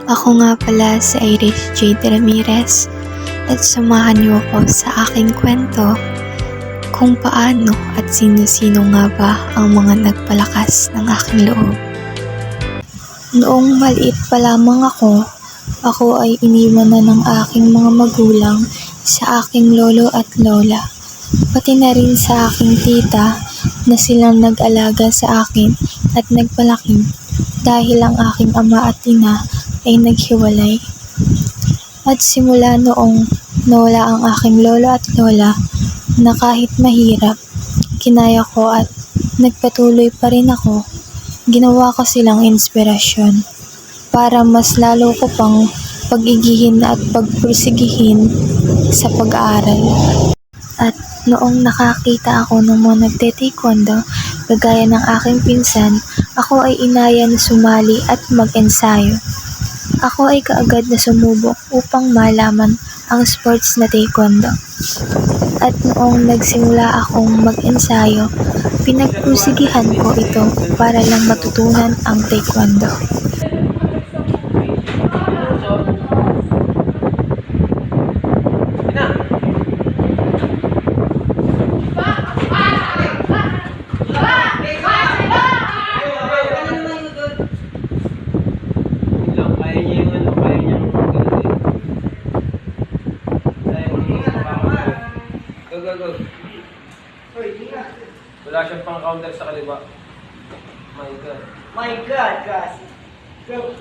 Ako nga pala si Iris Jade Ramirez at samahan niyo ako sa aking kwento kung paano at sino-sino nga ba ang mga nagpalakas ng aking loob. Noong maliit pa lamang ako ay iniwan na ng aking mga magulang sa aking lolo at lola, pati na rin sa aking tita na silang nag-alaga sa akin at nagpalaki dahil ang aking ama at ina ay naghiwalay. At simula noong nawala ang aking lolo at lola na kahit mahirap, kinaya ko at nagpatuloy pa rin ako. Ginawa ko silang inspirasyon para mas lalo ko pang pag-igihin at pagpursigihin sa pag-aaral. At noong nakakita ako ng mga nagte-taekwondo, kagaya ng aking pinsan, ako ay inaya na sumali at mag-ensayo. Ako ay kaagad na sumubok upang malaman ang sports na taekwondo. At noong nagsimula akong mag-ensayo, pinagpusigihan ko ito para lang matutunan ang taekwondo. Go. Wala siyang pang counter sa kaliwa. My God, guys. Go.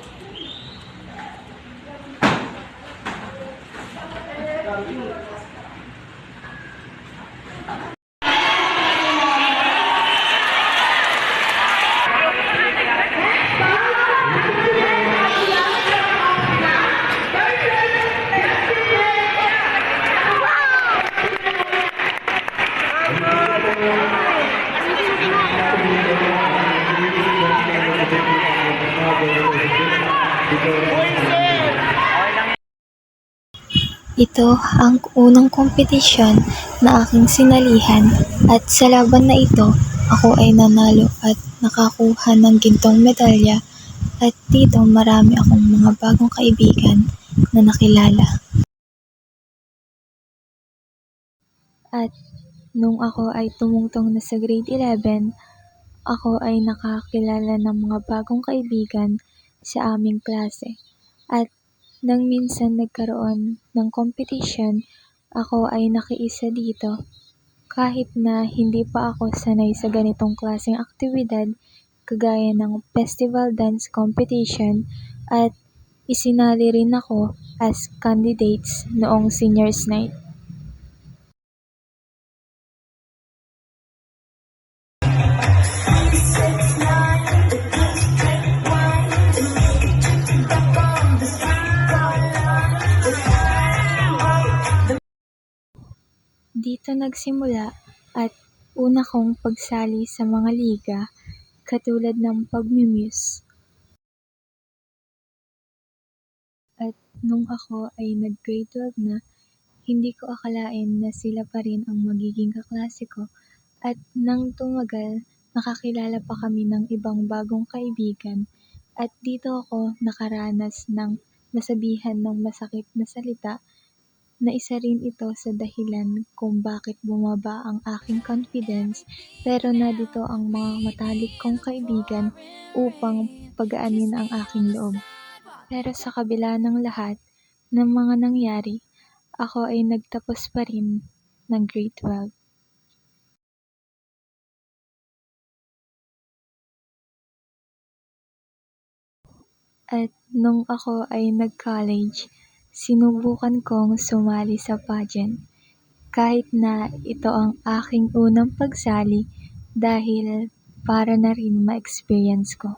Ito ang unang kompetisyon na aking sinalihan at sa laban na ito, ako ay nanalo at nakakuha ng gintong medalya at dito marami akong mga bagong kaibigan na nakilala. At nung ako ay tumungtong na sa grade 11, ako ay nakakilala ng mga bagong kaibigan sa aming klase. At nang minsan nagkaroon ng competition, ako ay nakiisa dito. Kahit na hindi pa ako sanay sa ganitong klaseng aktibidad, kagaya ng festival dance competition, at isinali rin ako as candidates noong seniors night. Dito nagsimula at una kong pagsali sa mga liga katulad ng pagmimuse. At nung ako ay nag-grade 12 na, hindi ko akalain na sila pa rin ang magiging kaklase ko. At nang tumagal, nakakilala pa kami ng ibang bagong kaibigan. At dito ako nakaranas ng nasabihan ng masakit na salita na isa rin ito sa dahilan kung bakit bumaba ang aking confidence, pero nandito ang mga matalik kong kaibigan upang pagaanin ang aking loob. Pero sa kabila ng lahat ng mga nangyari, ako ay nagtapos pa rin ng grade 12. At nung ako ay nag-college, sinubukan kong sumali sa pageant, kahit na ito ang aking unang pagsali dahil para na rin ma-experience ko.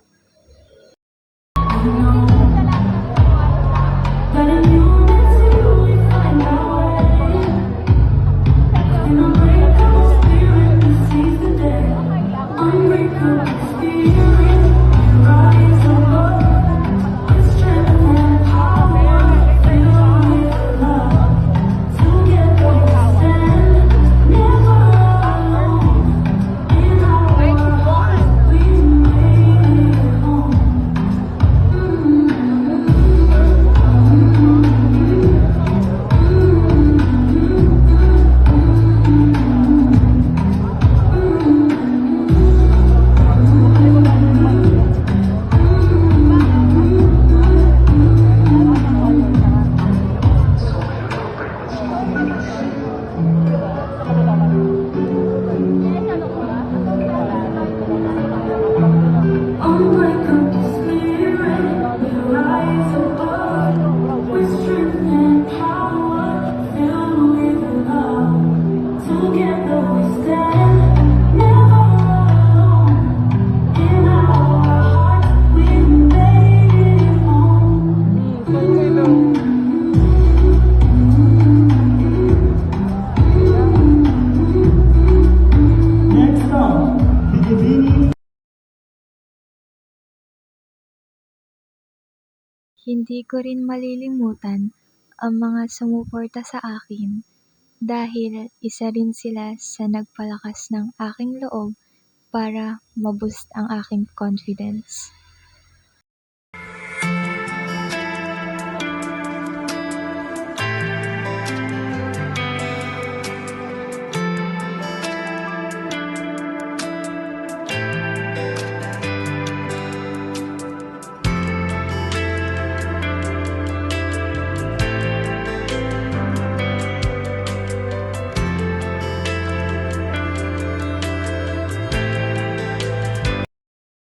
Hindi ko rin malilimutan ang mga sumuporta sa akin dahil isa rin sila sa nagpalakas ng aking loob para ma-boost ang aking confidence.